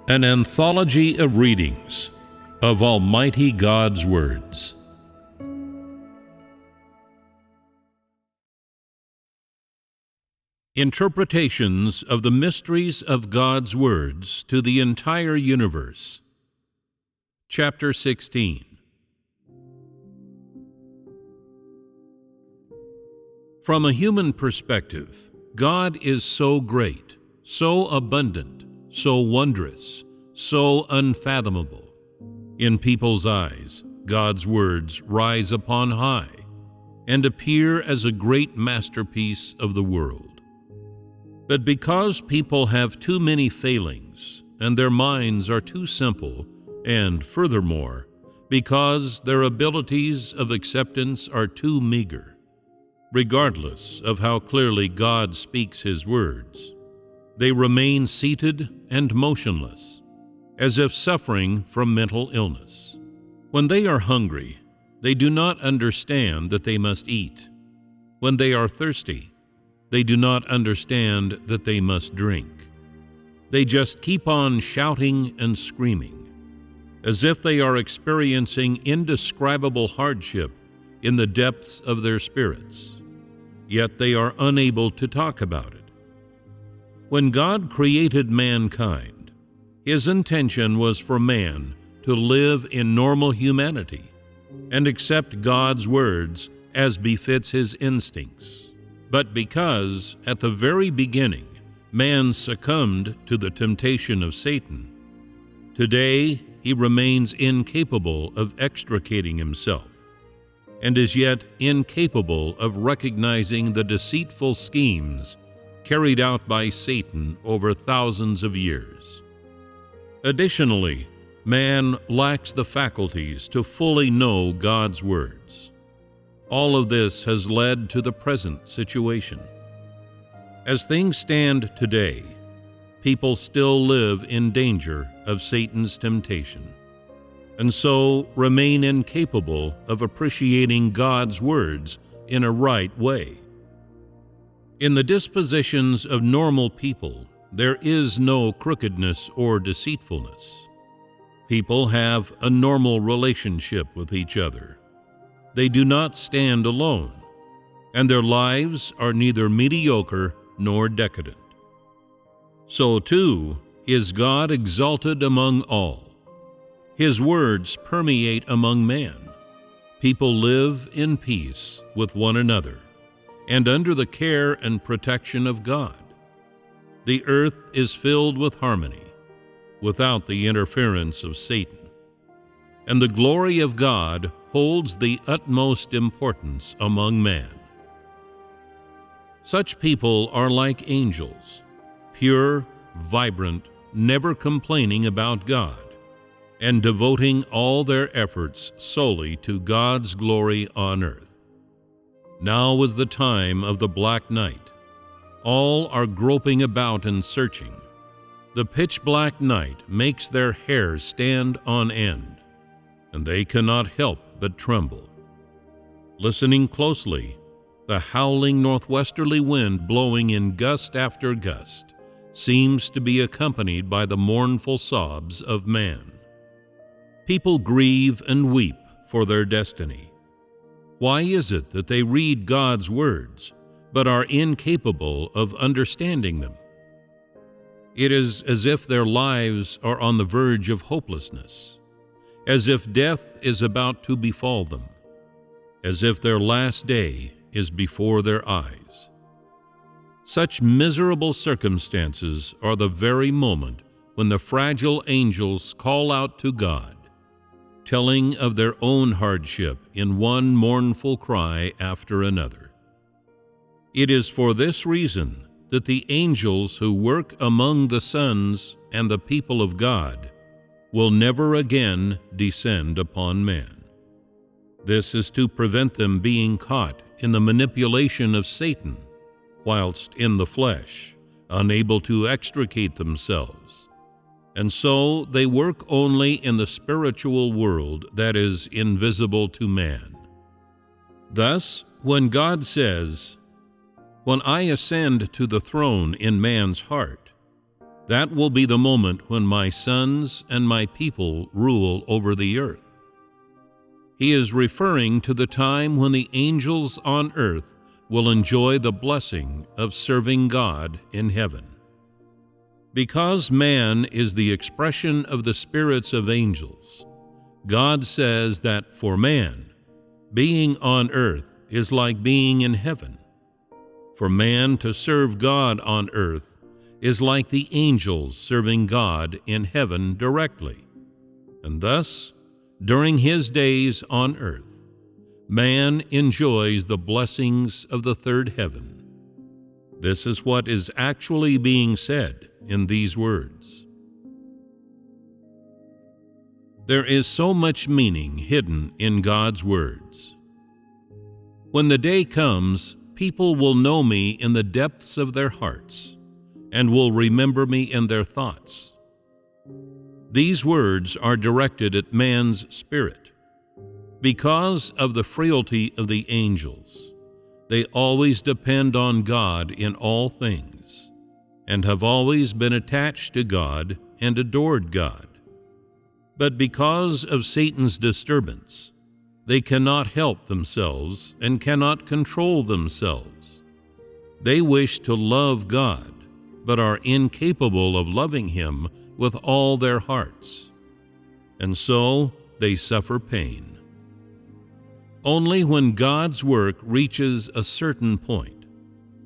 An anthology of readings of Almighty God's words. Interpretations of the mysteries of God's words to the entire universe. Chapter 16. From a human perspective, God is so great, so abundant, so wondrous, so unfathomable. In people's eyes, God's words rise upon high and appear as a great masterpiece of the world. But because people have too many failings and their minds are too simple, and furthermore, because their abilities of acceptance are too meager, regardless of how clearly God speaks His words, they remain seated and motionless, as if suffering from mental illness. When they are hungry, they do not understand that they must eat. When they are thirsty, they do not understand that they must drink. They just keep on shouting and screaming, as if they are experiencing indescribable hardship in the depths of their spirits, yet they are unable to talk about it. When God created mankind, His intention was for man to live in normal humanity and accept God's words as befits his instincts. But because, at the very beginning, man succumbed to the temptation of Satan, today he remains incapable of extricating himself, and is yet incapable of recognizing the deceitful schemes carried out by Satan over thousands of years. Additionally, man lacks the faculties to fully know God's words. All of this has led to the present situation. As things stand today, people still live in danger of Satan's temptation, and so remain incapable of appreciating God's words in a right way. In the dispositions of normal people, there is no crookedness or deceitfulness. People have a normal relationship with each other. They do not stand alone, and their lives are neither mediocre nor decadent. So too is God exalted among all. His words permeate among man. People live in peace with one another and under the care and protection of God. The earth is filled with harmony, without the interference of Satan, and the glory of God holds the utmost importance among man. Such people are like angels, pure, vibrant, never complaining about God, and devoting all their efforts solely to God's glory on earth. Now is the time of the black night. All are groping about and searching. The pitch-black night makes their hair stand on end, and they cannot help but tremble. Listening closely, the howling northwesterly wind blowing in gust after gust seems to be accompanied by the mournful sobs of man. People grieve and weep for their destiny. Why is it that they read God's words, but are incapable of understanding them? It is as if their lives are on the verge of hopelessness, as if death is about to befall them, as if their last day is before their eyes. Such miserable circumstances are the very moment when the fragile angels call out to God, telling of their own hardship in one mournful cry after another. It is for this reason that the angels who work among the sons and the people of God will never again descend upon man. This is to prevent them being caught in the manipulation of Satan whilst in the flesh, unable to extricate themselves. And so they work only in the spiritual world that is invisible to man. Thus, when God says, "When I ascend to the throne in man's heart," That will be the moment when my sons and my people rule over the earth. He is referring to the time when the angels on earth will enjoy the blessing of serving God in heaven. Because man is the expression of the spirits of angels, God says that for man, being on earth is like being in heaven. For man to serve God on earth is like the angels serving God in heaven directly. And thus, during his days on earth, man enjoys the blessings of the third heaven. This is what is actually being said in these words. There is so much meaning hidden in God's words. When the day comes, people will know me in the depths of their hearts and will remember me in their thoughts. These words are directed at man's spirit. Because of the frailty of the angels, they always depend on God in all things, and have always been attached to God and adored God. But because of Satan's disturbance, they cannot help themselves and cannot control themselves. They wish to love God, but are incapable of loving Him with all their hearts, and so they suffer pain. Only when God's work reaches a certain point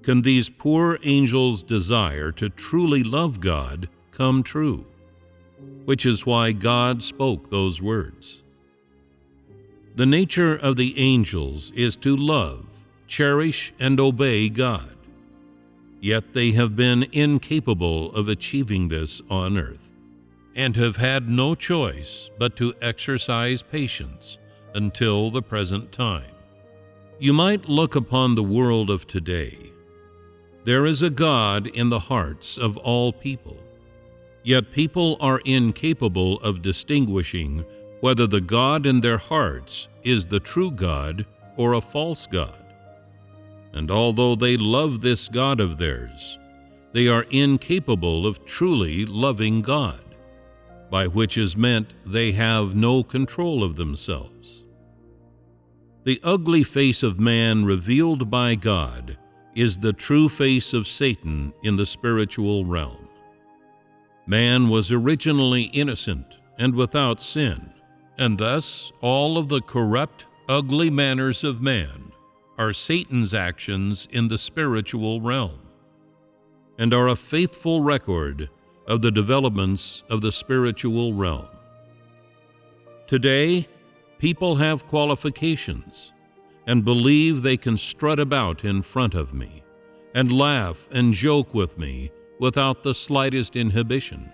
can these poor angels' desire to truly love God come true, which is why God spoke those words. The nature of the angels is to love, cherish, and obey God, yet they have been incapable of achieving this on earth, and have had no choice but to exercise patience until the present time. You might look upon the world of today. There is a God in the hearts of all people, yet people are incapable of distinguishing whether the God in their hearts is the true God or a false God. And although they love this God of theirs, they are incapable of truly loving God, by which is meant they have no control of themselves. The ugly face of man revealed by God is the true face of Satan in the spiritual realm. Man was originally innocent and without sin, and thus all of the corrupt, ugly manners of man are Satan's actions in the spiritual realm, and are a faithful record of the developments of the spiritual realm. Today, people have qualifications and believe they can strut about in front of me and laugh and joke with me without the slightest inhibition,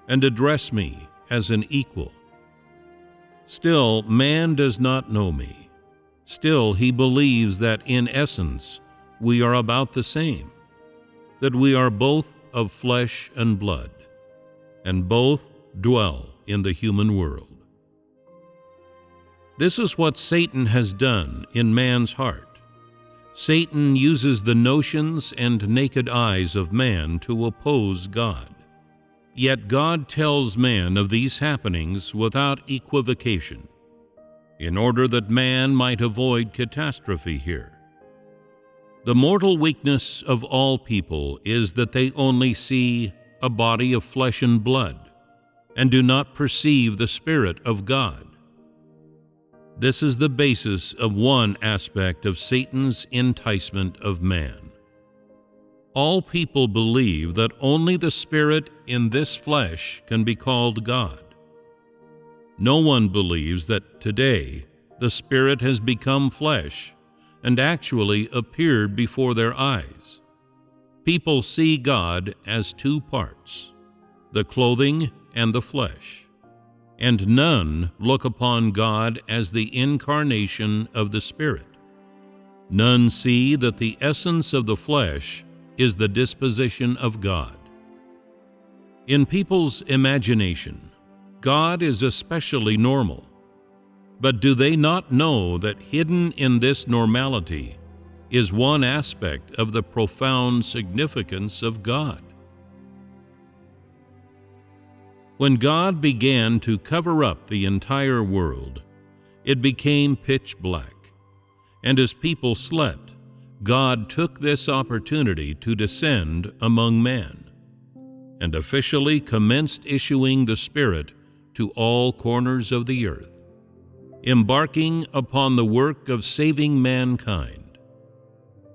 and address me as an equal. Still, man does not know me. Still, he believes that in essence we are about the same, that we are both of flesh and blood, and both dwell in the human world. This is what Satan has done in man's heart. Satan uses the notions and naked eyes of man to oppose God. Yet God tells man of these happenings without equivocation, in order that man might avoid catastrophe here. The mortal weakness of all people is that they only see a body of flesh and blood, and do not perceive the Spirit of God. This is the basis of one aspect of Satan's enticement of man. All people believe that only the spirit in this flesh can be called God. No one believes that today the Spirit has become flesh and actually appeared before their eyes. People see God as two parts, the clothing and the flesh. And none look upon God as the incarnation of the Spirit. None see that the essence of the flesh is the disposition of God. In people's imagination, God is especially normal. But do they not know that hidden in this normality is one aspect of the profound significance of God? When God began to cover up the entire world, it became pitch black, and as people slept, God took this opportunity to descend among men, and officially commenced issuing the Spirit to all corners of the earth, embarking upon the work of saving mankind.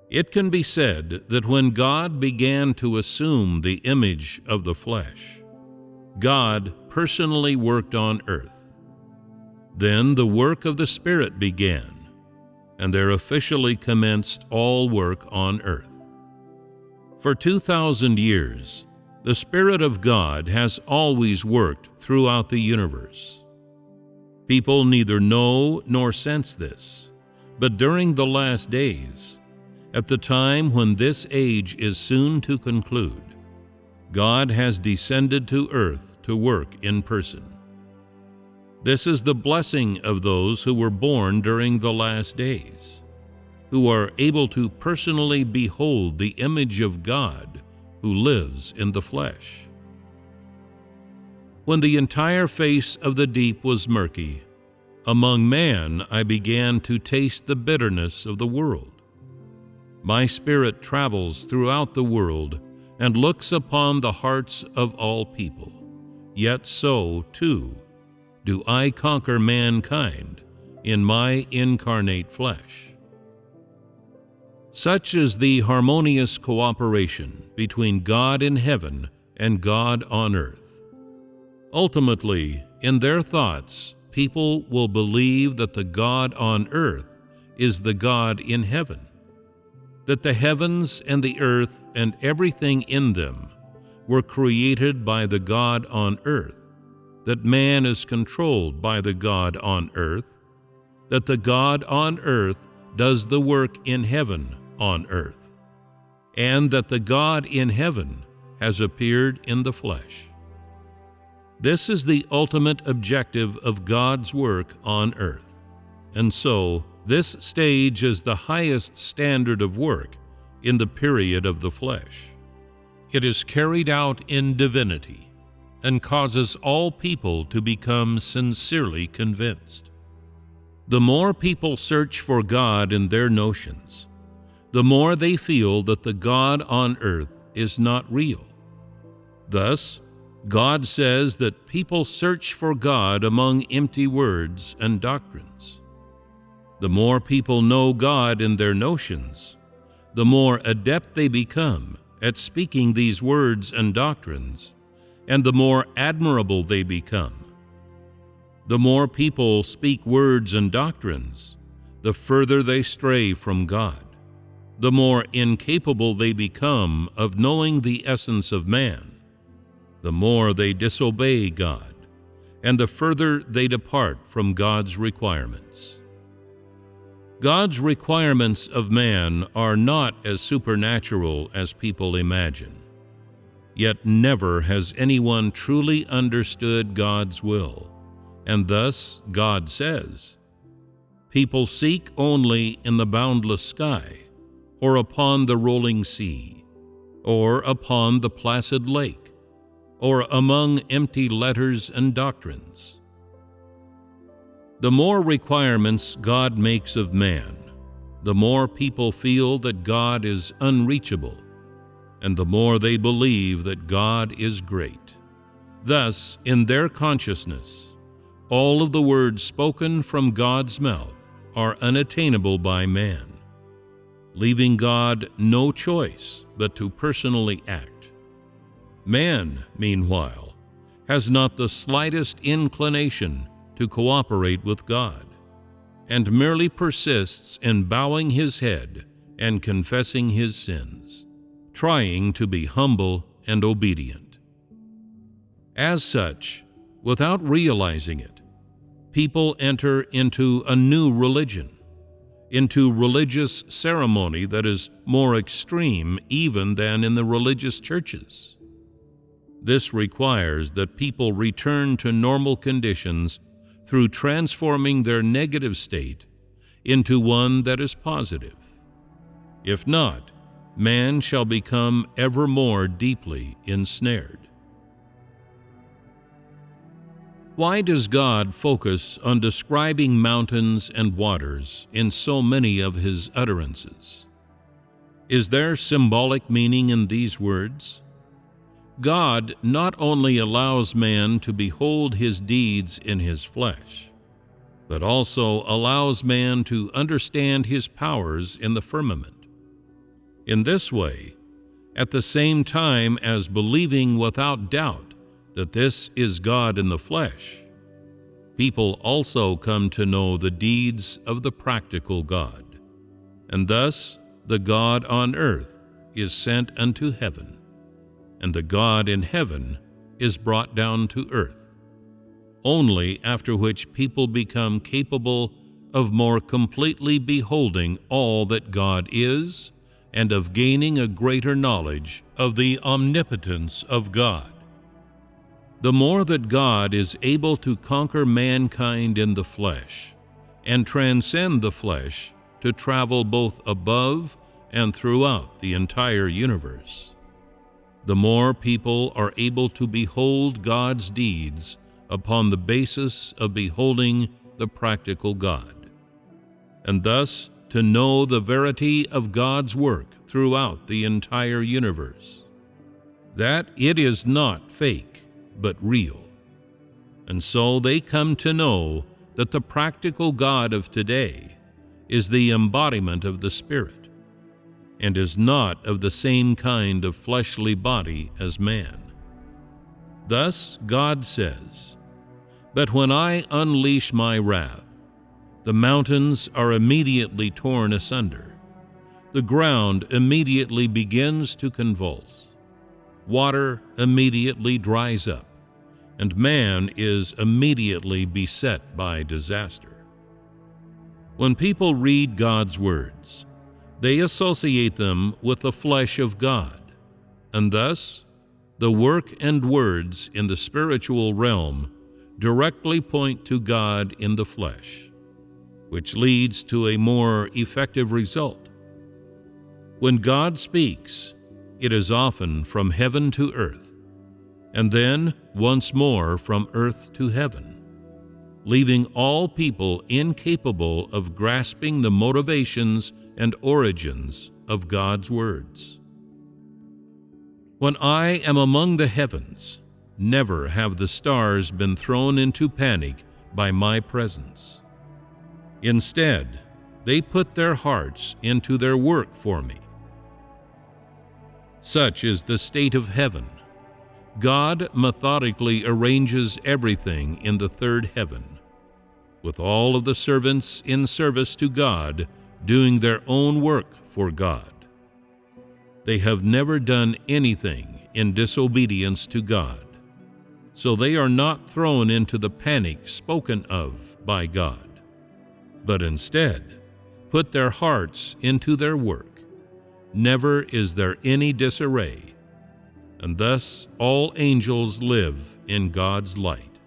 It can be said that when God began to assume the image of the flesh, God personally worked on earth. Then the work of the Spirit began, and there officially commenced all work on earth. For 2,000 years, the Spirit of God has always worked throughout the universe. People neither know nor sense this, but during the last days, at the time when this age is soon to conclude, God has descended to earth to work in person. This is the blessing of those who were born during the last days, who are able to personally behold the image of God who lives in the flesh. When the entire face of the deep was murky, among man I began to taste the bitterness of the world. My spirit travels throughout the world and looks upon the hearts of all people. Yet so, too, do I conquer mankind in my incarnate flesh. Such is the harmonious cooperation between God in heaven and God on earth. Ultimately, in their thoughts, people will believe that the God on earth is the God in heaven, that the heavens and the earth and everything in them were created by the God on earth, that man is controlled by the God on earth, that the God on earth does the work in heaven on earth, and that the God in heaven has appeared in the flesh. This is the ultimate objective of God's work on earth, and so this stage is the highest standard of work in the period of the flesh. It is carried out in divinity and causes all people to become sincerely convinced. The more people search for God in their notions, the more they feel that the God on earth is not real. Thus, God says that people search for God among empty words and doctrines. The more people know God in their notions, the more adept they become at speaking these words and doctrines, and the more admirable they become. The more people speak words and doctrines, the further they stray from God, the more incapable they become of knowing the essence of man, the more they disobey God, and the further they depart from God's requirements. God's requirements of man are not as supernatural as people imagine. Yet never has anyone truly understood God's will, and thus God says, "People seek only in the boundless sky, or upon the rolling sea, or upon the placid lake, or among empty letters and doctrines." The more requirements God makes of man, the more people feel that God is unreachable, and the more they believe that God is great. Thus, in their consciousness, all of the words spoken from God's mouth are unattainable by man, leaving God no choice but to personally act. Man, meanwhile, has not the slightest inclination to cooperate with God, and merely persists in bowing his head and confessing his sins, trying to be humble and obedient. As such, without realizing it, people enter into a new religion, into religious ceremony that is more extreme even than in the religious churches. This requires that people return to normal conditions through transforming their negative state into one that is positive. If not, man shall become ever more deeply ensnared. Why does God focus on describing mountains and waters in so many of his utterances? Is there symbolic meaning in these words? God not only allows man to behold his deeds in his flesh, but also allows man to understand his powers in the firmament. In this way, at the same time as believing without doubt that this is God in the flesh, people also come to know the deeds of the practical God, and thus the God on earth is sent unto heaven, and the God in heaven is brought down to earth, only after which people become capable of more completely beholding all that God is and of gaining a greater knowledge of the omnipotence of God. The more that God is able to conquer mankind in the flesh and transcend the flesh to travel both above and throughout the entire universe, the more people are able to behold God's deeds upon the basis of beholding the practical God, and thus to know the verity of God's work throughout the entire universe, that it is not fake, but real. And so they come to know that the practical God of today is the embodiment of the Spirit, and is not of the same kind of fleshly body as man. Thus God says, "But when I unleash my wrath, the mountains are immediately torn asunder. The ground immediately begins to convulse. Water immediately dries up, and man is immediately beset by disaster." When people read God's words, they associate them with the flesh of God, and thus the work and words in the spiritual realm directly point to God in the flesh, which leads to a more effective result. When God speaks, it is often from heaven to earth, and then once more from earth to heaven, leaving all people incapable of grasping the motivations and origins of God's words. When I am among the heavens, never have the stars been thrown into panic by my presence. Instead, they put their hearts into their work for me. Such is the state of heaven. God methodically arranges everything in the third heaven, with all of the servants in service to God doing their own work for God. They have never done anything in disobedience to God, so they are not thrown into the panic spoken of by God, but instead put their hearts into their work. Never is there any disarray, and thus all angels live in God's light.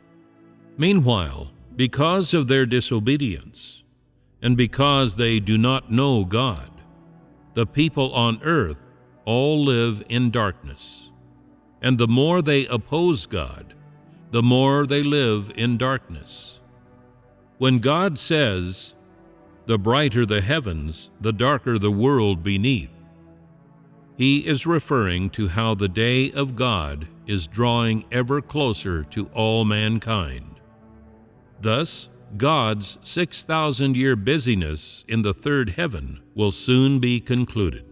Meanwhile, because of their disobedience, and because they do not know God, the people on earth all live in darkness. And the more they oppose God, the more they live in darkness. When God says, "The brighter the heavens, the darker the world beneath," he is referring to how the day of God is drawing ever closer to all mankind. Thus, God's 6,000-year busyness in the third heaven will soon be concluded.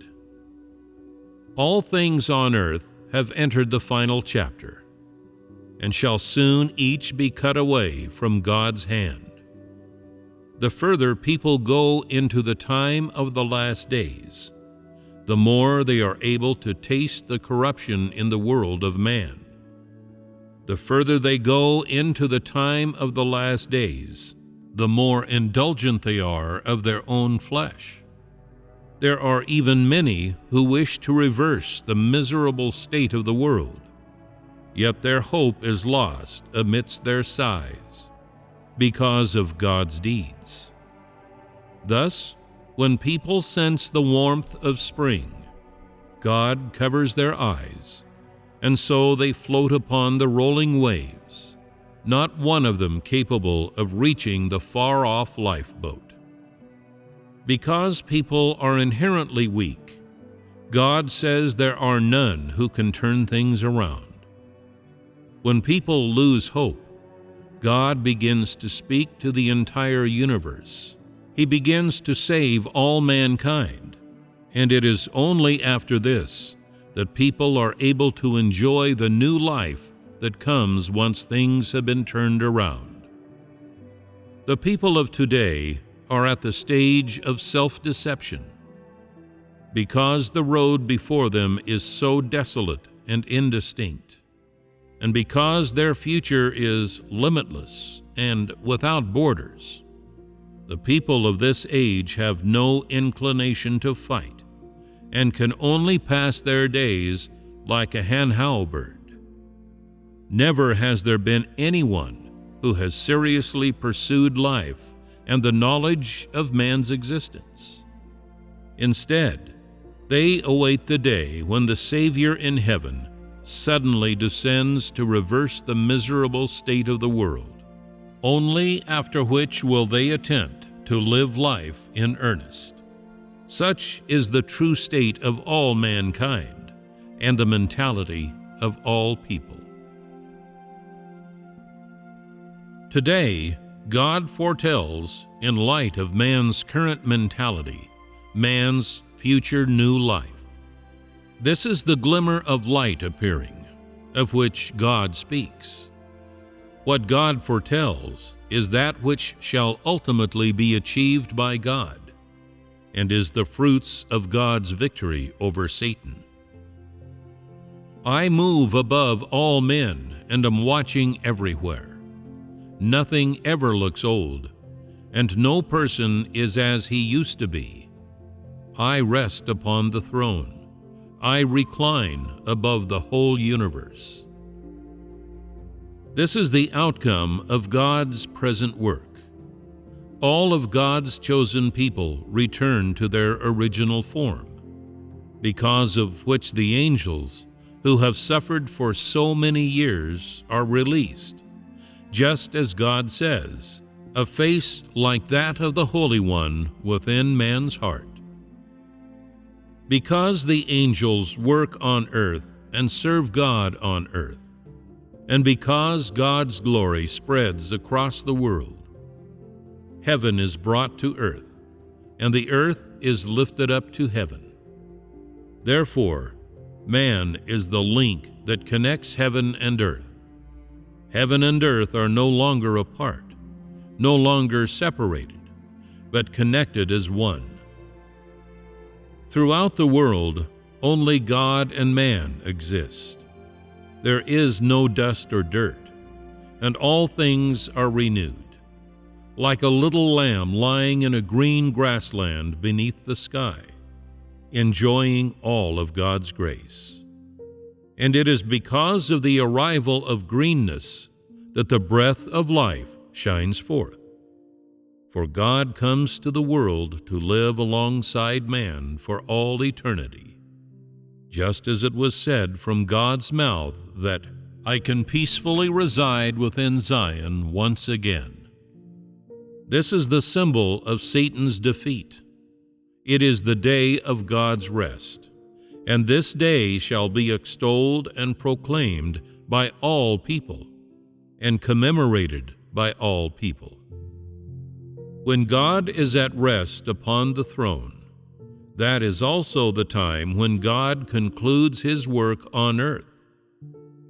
All things on earth have entered the final chapter, and shall soon each be cut away from God's hand. The further people go into the time of the last days, the more they are able to taste the corruption in the world of man. The further they go into the time of the last days, the more indulgent they are of their own flesh. There are even many who wish to reverse the miserable state of the world, yet their hope is lost amidst their sighs because of God's deeds. Thus, when people sense the warmth of spring, God covers their eyes, and so they float upon the rolling waves, not one of them capable of reaching the far-off lifeboat. Because people are inherently weak, God says there are none who can turn things around. When people lose hope, God begins to speak to the entire universe. He begins to save all mankind, and it is only after this that people are able to enjoy the new life that comes once things have been turned around. The people of today are at the stage of self-deception. Because the road before them is so desolate and indistinct, and because their future is limitless and without borders, the people of this age have no inclination to fight and can only pass their days like a hen-howl bird. Never has there been anyone who has seriously pursued life and the knowledge of man's existence. Instead, they await the day when the Savior in heaven suddenly descends to reverse the miserable state of the world, only after which will they attempt to live life in earnest. Such is the true state of all mankind and the mentality of all people. Today, God foretells, in light of man's current mentality, man's future new life. This is the glimmer of light appearing, of which God speaks. What God foretells is that which shall ultimately be achieved by God, and is the fruits of God's victory over Satan. I move above all men and am watching everywhere. Nothing ever looks old, and no person is as he used to be. I rest upon the throne. I recline above the whole universe. This is the outcome of God's present work. All of God's chosen people return to their original form, because of which the angels, who have suffered for so many years, are released. Just as God says, a face like that of the Holy One within man's heart. Because the angels work on earth and serve God on earth, and because God's glory spreads across the world, heaven is brought to earth, and the earth is lifted up to heaven. Therefore, man is the link that connects heaven and earth. Heaven and earth are no longer apart, no longer separated, but connected as one. Throughout the world, only God and man exist. There is no dust or dirt, and all things are renewed, like a little lamb lying in a green grassland beneath the sky, enjoying all of God's grace. And it is because of the arrival of greenness that the breath of life shines forth. For God comes to the world to live alongside man for all eternity, just as it was said from God's mouth that, "I can peacefully reside within Zion once again." This is the symbol of Satan's defeat. It is the day of God's rest, and this day shall be extolled and proclaimed by all people, and commemorated by all people. When God is at rest upon the throne, that is also the time when God concludes his work on earth,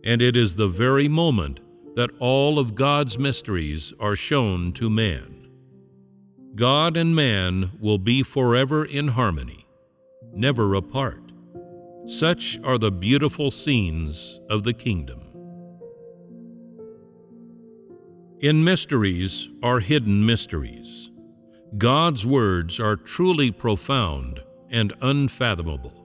and it is the very moment that all of God's mysteries are shown to man. God and man will be forever in harmony, never apart. Such are the beautiful scenes of the kingdom. In mysteries are hidden mysteries. God's words are truly profound and unfathomable.